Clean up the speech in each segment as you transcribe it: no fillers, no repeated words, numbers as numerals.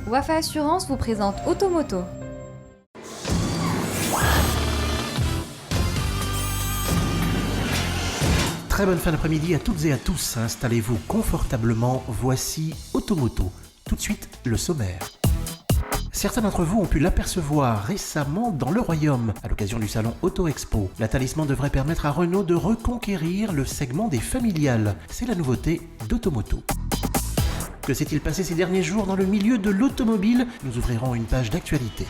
Wafa Assurance vous présente Automoto. Très bonne fin d'après-midi à toutes et à tous. Installez-vous confortablement. Voici Automoto. Tout de suite, le sommaire. Certains d'entre vous ont pu l'apercevoir récemment dans le Royaume, à l'occasion du salon Auto Expo. La Talisman devrait permettre à Renault de reconquérir le segment des familiales. C'est la nouveauté d'Automoto. Que s'est-il passé ces derniers jours dans le milieu de l'automobile? Nous ouvrirons une page d'actualité.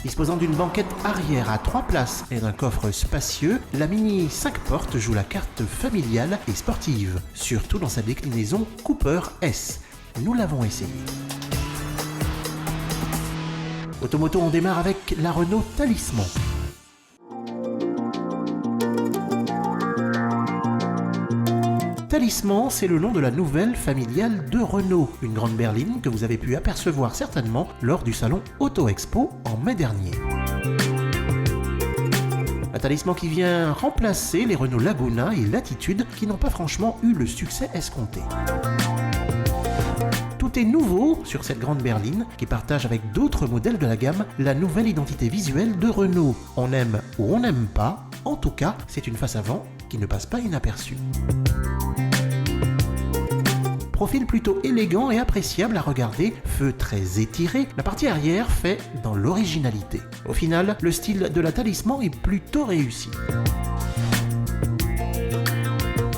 Disposant d'une banquette arrière à 3 places et d'un coffre spacieux, la Mini 5 portes joue la carte familiale et sportive, surtout dans sa déclinaison Cooper S. Nous l'avons essayé. Automoto, on démarre avec la Renault Talisman. Talisman, c'est le nom de la nouvelle familiale de Renault, une grande berline que vous avez pu apercevoir certainement lors du salon Auto Expo en mai dernier. Un Talisman qui vient remplacer les Renault Laguna et Latitude qui n'ont pas franchement eu le succès escompté. Tout est nouveau sur cette grande berline qui partage avec d'autres modèles de la gamme la nouvelle identité visuelle de Renault. On aime ou on n'aime pas, en tout cas, c'est une face avant qui ne passe pas inaperçue. Profil plutôt élégant et appréciable à regarder, feu très étiré, la partie arrière fait dans l'originalité. Au final, le style de la Talisman est plutôt réussi.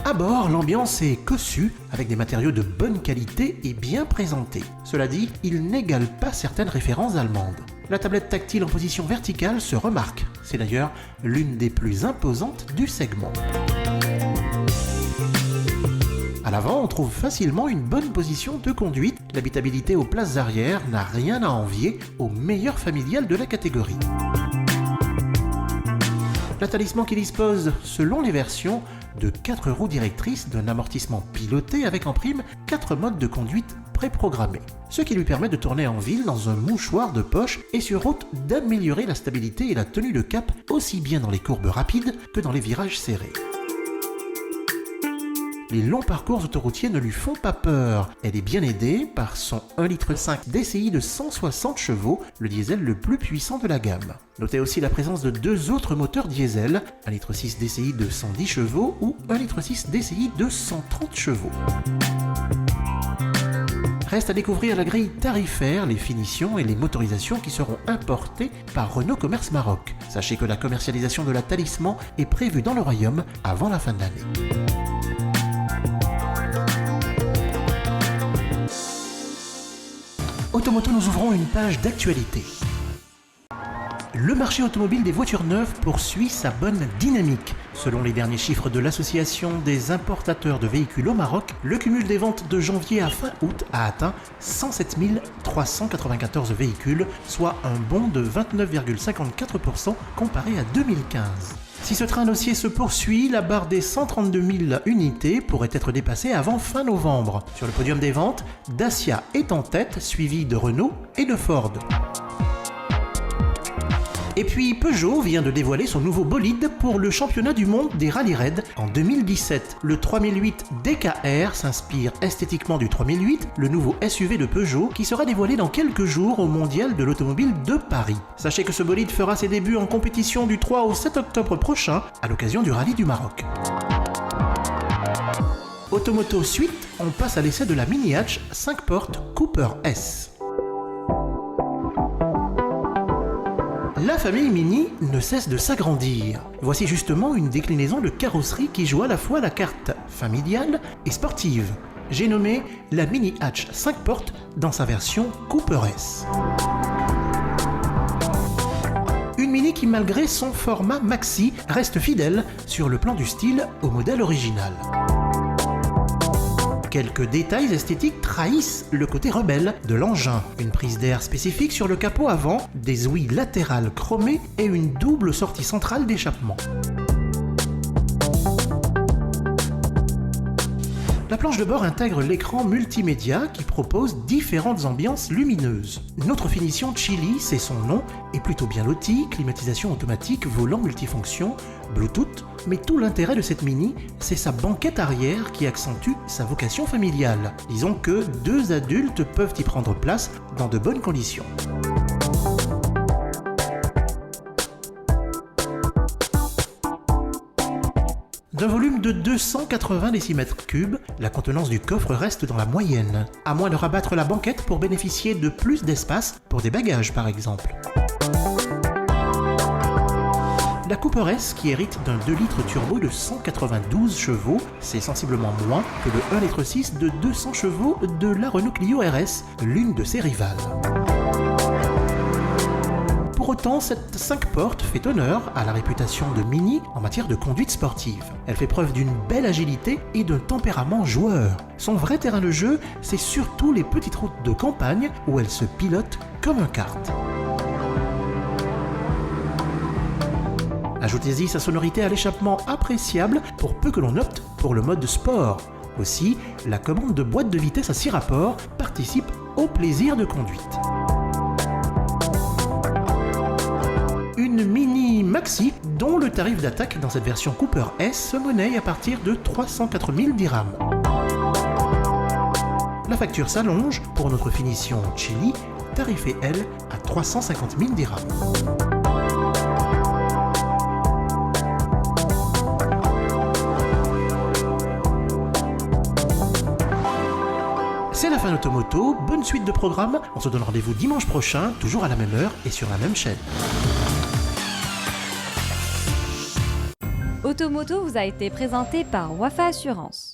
À bord, l'ambiance est cossue, avec des matériaux de bonne qualité et bien présentés. Cela dit, il n'égale pas certaines références allemandes. La tablette tactile en position verticale se remarque. C'est d'ailleurs l'une des plus imposantes du segment. À l'avant, on trouve facilement une bonne position de conduite. L'habitabilité aux places arrière n'a rien à envier aux meilleures familiales de la catégorie. La Talisman qui dispose, selon les versions, de 4 roues directrices, d'un amortissement piloté avec en prime 4 modes de conduite préprogrammés. Ce qui lui permet de tourner en ville dans un mouchoir de poche et sur route d'améliorer la stabilité et la tenue de cap aussi bien dans les courbes rapides que dans les virages serrés. Les longs parcours autoroutiers ne lui font pas peur. Elle est bien aidée par son 1,5 litre DCI de 160 chevaux, le diesel le plus puissant de la gamme. Notez aussi la présence de 2 autres moteurs diesel, 1,6 litre DCI de 110 chevaux ou 1,6 litre DCI de 130 chevaux. Reste à découvrir la grille tarifaire, les finitions et les motorisations qui seront importées par Renault Commerce Maroc. Sachez que la commercialisation de la Talisman est prévue dans le Royaume avant la fin de l'année. Automoto, nous ouvrons une page d'actualité. Le marché automobile des voitures neuves poursuit sa bonne dynamique. Selon les derniers chiffres de l'Association des importateurs de véhicules au Maroc, le cumul des ventes de janvier à fin août a atteint 107 394 véhicules, soit un bond de 29,54% comparé à 2015. Si ce train d'haussier se poursuit, la barre des 132 000 unités pourrait être dépassée avant fin novembre. Sur le podium des ventes, Dacia est en tête, suivi de Renault et de Ford. Et puis Peugeot vient de dévoiler son nouveau bolide pour le championnat du monde des rallye-raids en 2017. Le 3008 DKR s'inspire esthétiquement du 3008, le nouveau SUV de Peugeot qui sera dévoilé dans quelques jours au Mondial de l'automobile de Paris. Sachez que ce bolide fera ses débuts en compétition du 3 au 7 octobre prochain à l'occasion du rallye du Maroc. Automoto suite, on passe à l'essai de la Mini Hatch 5 portes Cooper S. La famille Mini ne cesse de s'agrandir. Voici justement une déclinaison de carrosserie qui joue à la fois la carte familiale et sportive. J'ai nommé la Mini Hatch 5 portes dans sa version Cooper S. Une Mini qui, malgré son format maxi, reste fidèle sur le plan du style au modèle original. Quelques détails esthétiques trahissent le côté rebelle de l'engin. Une prise d'air spécifique sur le capot avant, des ouïes latérales chromées et une double sortie centrale d'échappement. La planche de bord intègre l'écran multimédia qui propose différentes ambiances lumineuses. Notre finition Chili, c'est son nom, est plutôt bien lotie, climatisation automatique, volant multifonction, Bluetooth, mais tout l'intérêt de cette Mini, c'est sa banquette arrière qui accentue sa vocation familiale. Disons que 2 adultes peuvent y prendre place dans de bonnes conditions. D'un volume de 280 décimètres3, la contenance du coffre reste dans la moyenne, à moins de rabattre la banquette pour bénéficier de plus d'espace pour des bagages par exemple. La Cooper S, qui hérite d'un 2 litres turbo de 192 chevaux, c'est sensiblement moins que le 1,6 litre de 200 chevaux de la Renault Clio RS, l'une de ses rivales. Pour autant, cette 5 portes fait honneur à la réputation de Mini en matière de conduite sportive. Elle fait preuve d'une belle agilité et d'un tempérament joueur. Son vrai terrain de jeu, c'est surtout les petites routes de campagne où elle se pilote comme un kart. Ajoutez-y sa sonorité à l'échappement appréciable pour peu que l'on opte pour le mode sport. Aussi, la commande de boîte de vitesse à 6 rapports participe au plaisir de conduite. Une Mini Maxi dont le tarif d'attaque dans cette version Cooper S se monnaie à partir de 304 000 dirhams. La facture s'allonge pour notre finition Chili, tarifée elle à 350 000 dirhams. C'est la fin d'Automoto, bonne suite de programmes, on se donne rendez-vous dimanche prochain, toujours à la même heure et sur la même chaîne. Automoto vous a été présenté par Wafa Assurance.